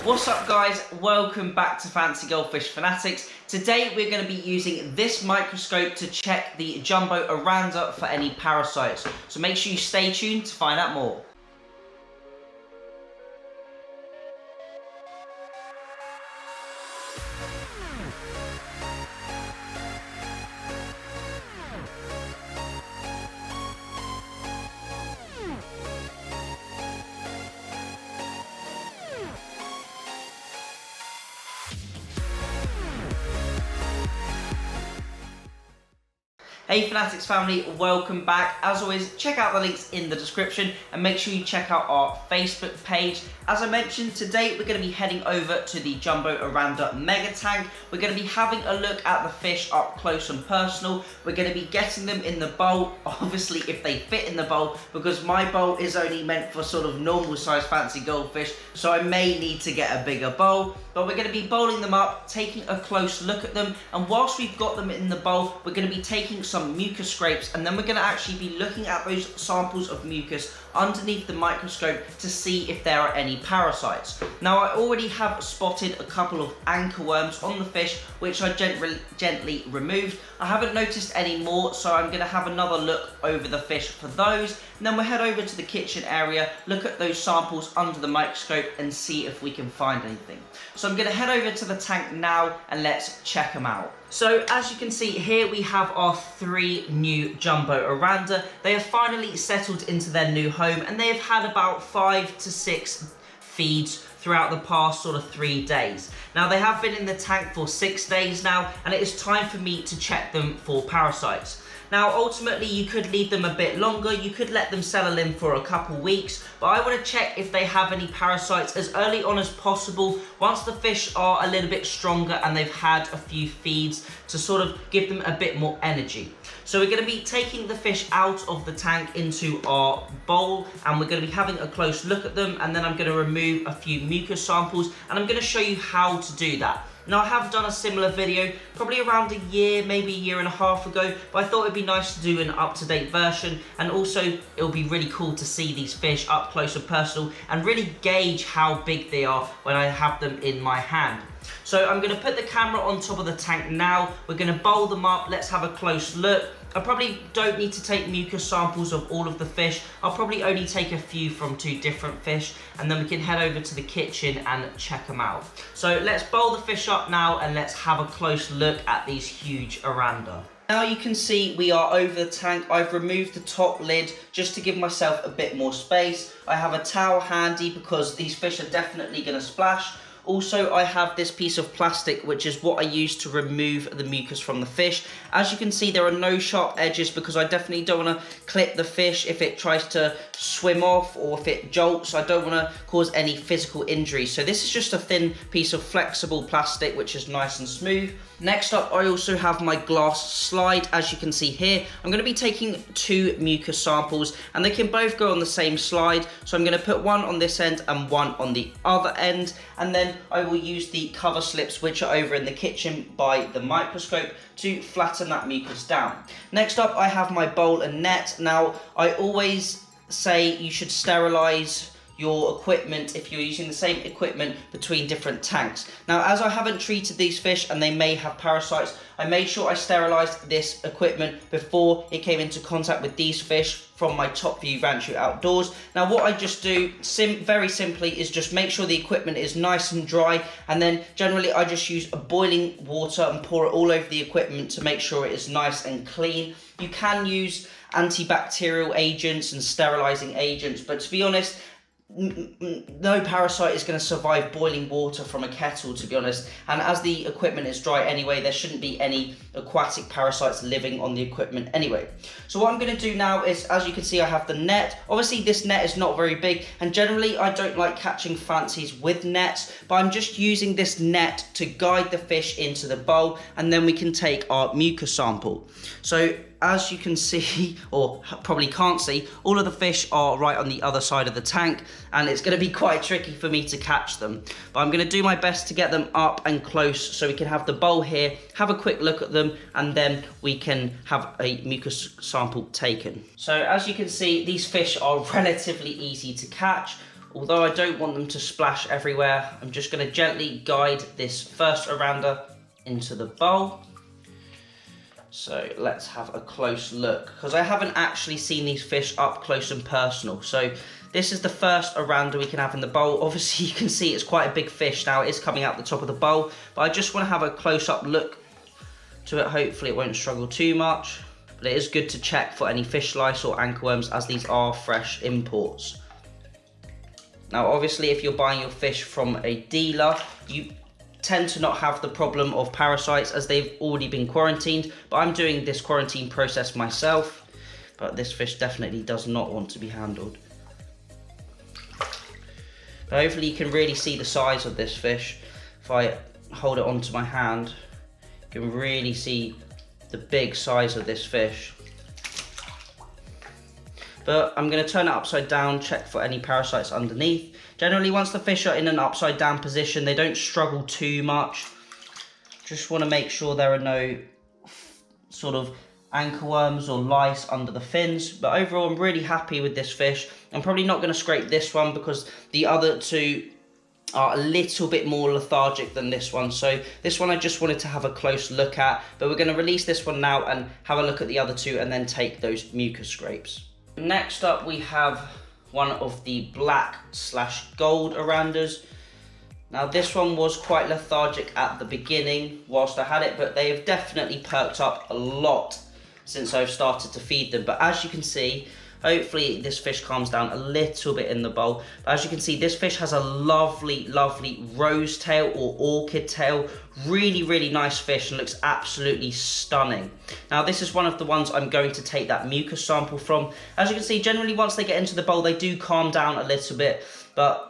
What's up guys, welcome back to Fancy Goldfish Fanatics. Today we're going to be using this microscope to check the jumbo oranda for any parasites. So make sure you stay tuned to find out more. Hey Fanatics family, welcome back. As always, check out the links in the description and make sure you check out our Facebook page. As I mentioned, today we're going to be heading over to the Jumbo Oranda Mega Tank. We're going to be having a look at the fish up close and personal. We're going to be getting them in the bowl, obviously if they fit in the bowl, because my bowl is only meant for sort of normal size fancy goldfish, so I may need to get a bigger bowl. But we're going to be bowling them up, taking a close look at them, and whilst we've got them in the bowl, we're going to be taking some mucus scrapes, and then we're going to actually be looking at those samples of mucus underneath the microscope to see if there are any parasites. Now I already have spotted a couple of anchor worms on the fish, which I gently removed. I haven't noticed any more, so I'm going to have another look over the fish for those, and then we'll head over to the kitchen area, look at those samples under the microscope and see if we can find anything. So I'm going to head over to the tank now and let's check them out. So as you can see here, we have our 3 new jumbo oranda. They have finally settled into their new home, and they have had about 5 to 6 feeds throughout the past sort of 3 days. Now they have been in the tank for 6 days now, and it is time for me to check them for parasites. Now ultimately you could leave them a bit longer, you could let them settle in for a couple weeks, but I want to check if they have any parasites as early on as possible, once the fish are a little bit stronger and they've had a few feeds to sort of give them a bit more energy. So we're going to be taking the fish out of the tank into our bowl, and we're going to be having a close look at them, and then I'm going to remove a few mucus samples, and I'm going to show you how to do that. Now I have done a similar video probably around a year, maybe a year and a half ago, but I thought it'd be nice to do an up-to-date version, and also it'll be really cool to see these fish up close and personal and really gauge how big they are when I have them in my hand. So I'm going to put the camera on top of the tank now, we're going to bowl them up, let's have a close look. I probably don't need to take mucus samples of all of the fish, I'll probably only take a few from 2 different fish, and then we can head over to the kitchen and check them out. So let's bowl the fish up now and let's have a close look at these huge oranda. Now you can see we are over the tank. I've removed the top lid just to give myself a bit more space. I have a towel handy because these fish are definitely going to splash. Also, I have this piece of plastic, which is what I use to remove the mucus from the fish. As you can see, there are no sharp edges because I definitely don't want to clip the fish if it tries to swim off or if it jolts. I don't want to cause any physical injury. So this is just a thin piece of flexible plastic, which is nice and smooth. Next up, I also have my glass slide. As you can see here, I'm going to be taking 2 mucus samples, and they can both go on the same slide. So I'm going to put one on this end and one on the other end, and then I will use the cover slips, which are over in the kitchen by the microscope, to flatten that mucus down. Next up, I have my bowl and net. Now, I always say you should sterilize your equipment if you're using the same equipment between different tanks. Now, as I haven't treated these fish and they may have parasites, I made sure I sterilized this equipment before it came into contact with these fish from my Top View Rancho Outdoors. Now what I just do very simply is just make sure the equipment is nice and dry, and then generally I just use a boiling water and pour it all over the equipment to make sure it is nice and clean. You can use antibacterial agents and sterilizing agents, but to be honest, no parasite is going to survive boiling water from a kettle, to be honest, and as the equipment is dry anyway, there shouldn't be any aquatic parasites living on the equipment anyway. So what I'm going to do now is, as you can see, I have the net. Obviously this net is not very big, and generally I don't like catching fancies with nets, but I'm just using this net to guide the fish into the bowl, and then we can take our mucus sample. So as you can see, or probably can't see, all of the fish are right on the other side of the tank, and it's going to be quite tricky for me to catch them. But I'm going to do my best to get them up and close so we can have the bowl here, have a quick look at them, and then we can have a mucus sample taken. So as you can see, these fish are relatively easy to catch. although I don't want them to splash everywhere, I'm just going to gently guide this first Oranda into the bowl. So let's have a close look, because I haven't actually seen these fish up close and personal. So this is the first Oranda we can have in the bowl. Obviously you can see it's quite a big fish now. It is coming out the top of the bowl, but I just want to have a close-up look to it. Hopefully it won't struggle too much, but it is good to check for any fish lice or anchorworms, as these are fresh imports. Now obviously if you're buying your fish from a dealer, you tend to not have the problem of parasites as they've already been quarantined, but I'm doing this quarantine process myself, but this fish definitely does not want to be handled. But hopefully you can really see the size of this fish. If I hold it onto my hand, you can really see the big size of this fish. But I'm going to turn it upside down, check for any parasites underneath. Generally, once the fish are in an upside down position, they don't struggle too much. Just want to make sure there are no sort of anchorworms or lice under the fins. But overall, I'm really happy with this fish. I'm probably not going to scrape this one because the other two are a little bit more lethargic than this one. So this one I just wanted to have a close look at. But we're going to release this one now and have a look at the other two and then take those mucus scrapes. Next up, we have one of the black/gold Orandas. Now this one was quite lethargic at the beginning whilst I had it, but they have definitely perked up a lot since I've started to feed them. But as you can see, hopefully this fish calms down a little bit in the bowl. But as you can see, this fish has a lovely, lovely rose tail or orchid tail. Really, really nice fish and looks absolutely stunning. Now this is one of the ones I'm going to take that mucus sample from. As you can see, generally once they get into the bowl, they do calm down a little bit, but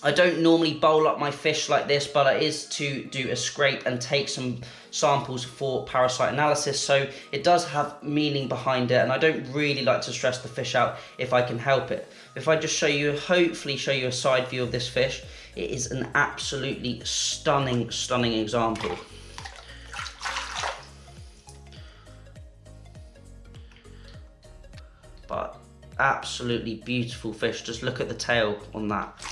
I don't normally bowl up my fish like this, but it is to do a scrape and take some samples for parasite analysis, so it does have meaning behind it, and I don't really like to stress the fish out if I can help it. If I just hopefully show you a side view of this fish, it is an absolutely stunning, stunning example. But absolutely beautiful fish. Just look at the tail on that.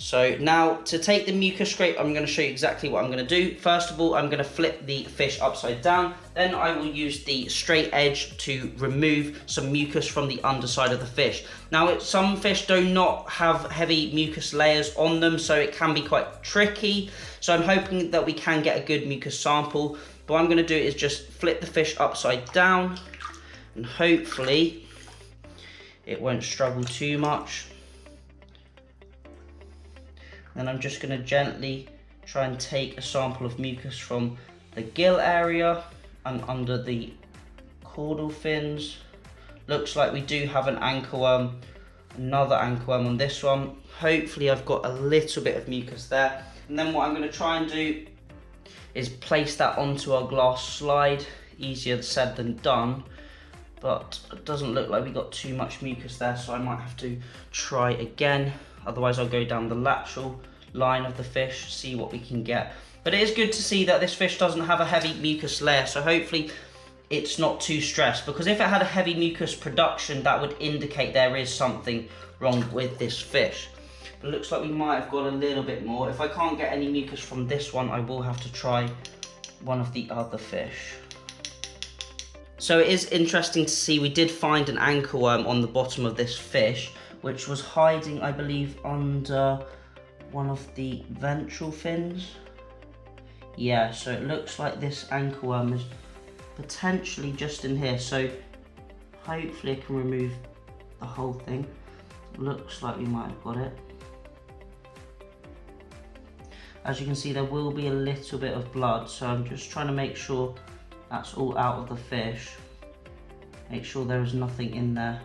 So now to take the mucus scrape, I'm going to show you exactly what I'm going to do. First of all, I'm going to flip the fish upside down. Then I will use the straight edge to remove some mucus from the underside of the fish. Now some fish do not have heavy mucus layers on them, so it can be quite tricky. So I'm hoping that we can get a good mucus sample. But what I'm going to do is just flip the fish upside down, and hopefully it won't struggle too much. Then I'm just going to gently try and take a sample of mucus from the gill area and under the caudal fins. Looks like we do have an anchorworm, another anchorworm on this one. Hopefully I've got a little bit of mucus there. And then what I'm going to try and do is place that onto our glass slide. Easier said than done, but it doesn't look like we got too much mucus there, so I might have to try again. Otherwise I'll go down the lateral line of the fish, see what we can get. But it is good to see that this fish doesn't have a heavy mucus layer, so hopefully it's not too stressed, because if it had a heavy mucus production, that would indicate there is something wrong with this fish. But it looks like we might have got a little bit more. If I can't get any mucus from this one, I will have to try one of the other fish. So it is interesting to see we did find an anchorworm on the bottom of this fish, which was hiding, I believe, under one of the ventral fins. Yeah, so it looks like this anchorworm is potentially just in here, so hopefully I can remove the whole thing. Looks like we might have got it. As you can see, there will be a little bit of blood, so I'm just trying to make sure that's all out of the fish. Make sure there is nothing in there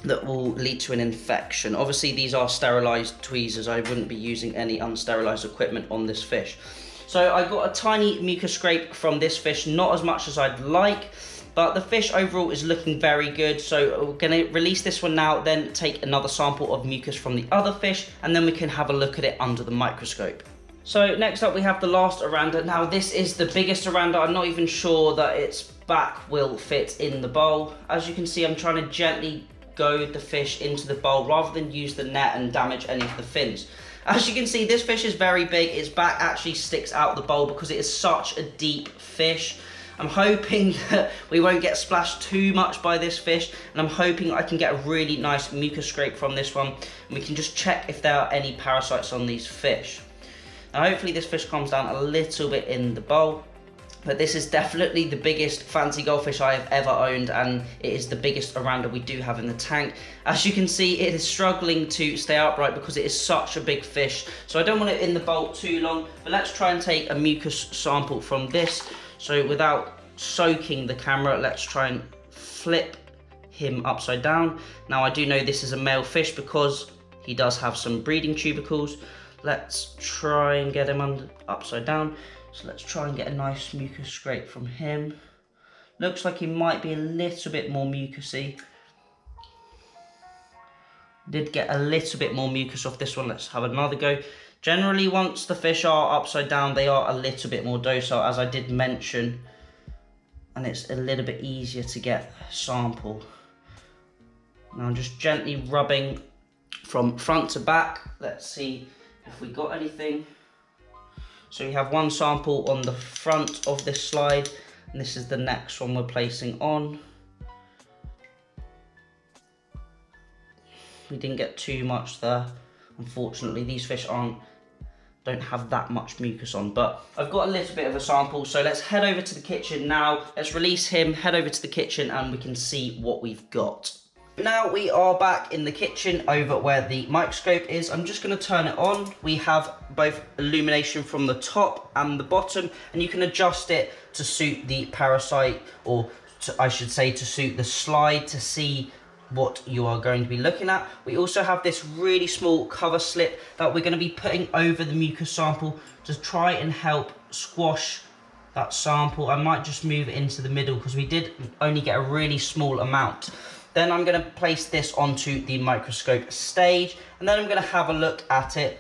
that will lead to an infection. Obviously these are sterilised tweezers. I wouldn't be using any unsterilised equipment on this fish. So I got a tiny mucus scrape from this fish, not as much as I'd like, but the fish overall is looking very good. So we're going to release this one now, then take another sample of mucus from the other fish, and then we can have a look at it under the microscope. So next up we have the last Oranda. Now this is the biggest Oranda. I'm not even sure that its back will fit in the bowl. As you can see, I'm trying to gently goad the fish into the bowl rather than use the net and damage any of the fins. As you can see, this fish is very big. Its back actually sticks out the bowl because it is such a deep fish. I'm hoping that we won't get splashed too much by this fish, and I'm hoping I can get a really nice mucus scrape from this one, and we can just check if there are any parasites on these fish. Now hopefully this fish calms down a little bit in the bowl, but this is definitely the biggest fancy goldfish I have ever owned, and it is the biggest oranda we do have in the tank. As you can see, it is struggling to stay upright because it is such a big fish, so I don't want it in the bowl too long, but let's try and take a mucus sample from this. So without soaking the camera, let's try and flip him upside down. Now I do know this is a male fish because he does have some breeding tubercles. Let's try and get him upside down. So let's try and get a nice mucus scrape from him. Looks like he might be a little bit more mucusy. Did get a little bit more mucus off this one. Let's have another go. Generally, once the fish are upside down, they are a little bit more docile, as I did mention, and it's a little bit easier to get a sample. Now I'm just gently rubbing from front to back. Let's see if we got anything. So we have one sample on the front of this slide, and this is the next one we're placing on. We didn't get too much there. Unfortunately, these fish don't have that much mucus on, but I've got a little bit of a sample, so let's head over to the kitchen now. Let's release him, head over to the kitchen, and we can see what we've got. Now we are back in the kitchen over where the microscope is. I'm just going to turn it on. We have both illumination from the top and the bottom, and you can adjust it to suit the parasite, or I should say to suit the slide, to see what you are going to be looking at. We also have this really small cover slip that we're going to be putting over the mucus sample to try and help squash that sample. I might just move it into the middle because we did only get a really small amount. Then I'm going to place this onto the microscope stage, and then I'm going to have a look at it.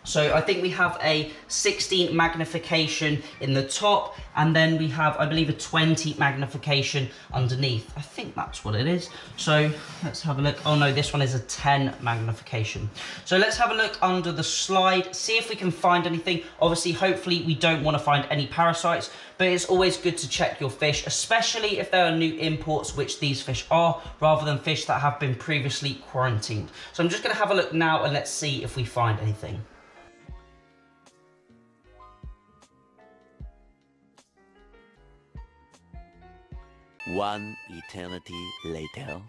So I think we have a 16 magnification in the top, and then we have, I believe, a 20 magnification underneath. I think that's what it is. So let's have a look. Oh no, this one is a 10 magnification. So let's have a look under the slide, see if we can find anything. Obviously, hopefully we don't want to find any parasites, but it's always good to check your fish, especially if there are new imports, which these fish are, rather than fish that have been previously quarantined. So I'm just going to have a look now, and let's see if we find anything. One eternity later.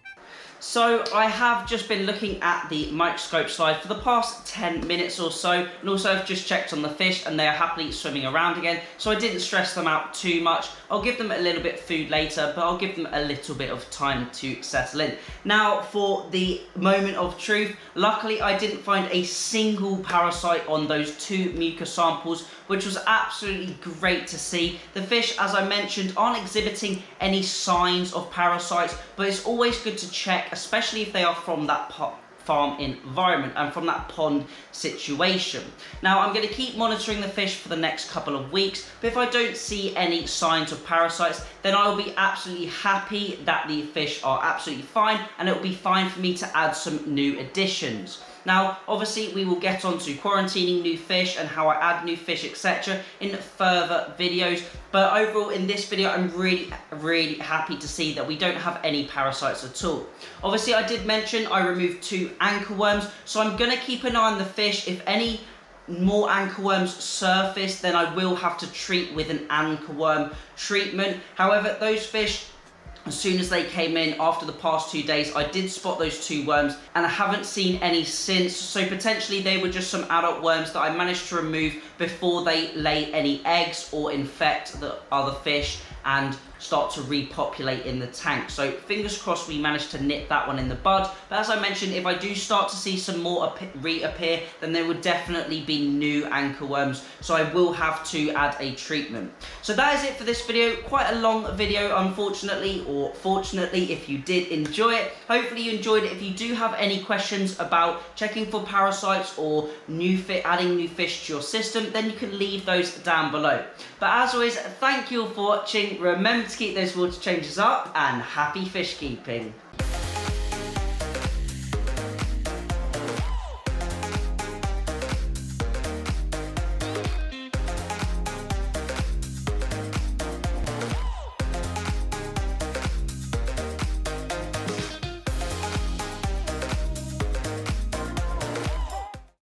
So I have just been looking at the microscope slide for the past 10 minutes or so, and also I've just checked on the fish and they are happily swimming around again, so I didn't stress them out too much. I'll give them a little bit of food later, but I'll give them a little bit of time to settle in. Now for the moment of truth, luckily I didn't find a single parasite on those 2 mucus samples, which was absolutely great to see. The fish, as I mentioned, aren't exhibiting any signs of parasites, but it's always good to check, especially if they are from that farm environment and from that pond situation. Now I'm going to keep monitoring the fish for the next couple of weeks, but if I don't see any signs of parasites, then I will be absolutely happy that the fish are absolutely fine, and it will be fine for me to add some new additions. Now, obviously, we will get on to quarantining new fish and how I add new fish, etc. in further videos. But overall, in this video, I'm really happy to see that we don't have any parasites at all. Obviously, I did mention I removed 2 anchor worms, so I'm going to keep an eye on the fish. If any more anchor worms surface, then I will have to treat with an anchor worm treatment. However, those fish, as soon as they came in after the past 2 days, I did spot those 2 worms, and I haven't seen any since. So potentially they were just some adult worms that I managed to remove before they lay any eggs or infect the other fish and start to repopulate in the tank. So fingers crossed we managed to nip that one in the bud. But as I mentioned, if I do start to see some more reappear, then there would definitely be new anchor worms, so I will have to add a treatment. So that is it for this video. Quite a long video, unfortunately, or fortunately, if you did enjoy it. Hopefully you enjoyed it. If you do have any questions about checking for parasites or adding new fish to your system, then you can leave those down below. But as always, thank you all for watching. Remember to keep those water changes up, and happy fish keeping.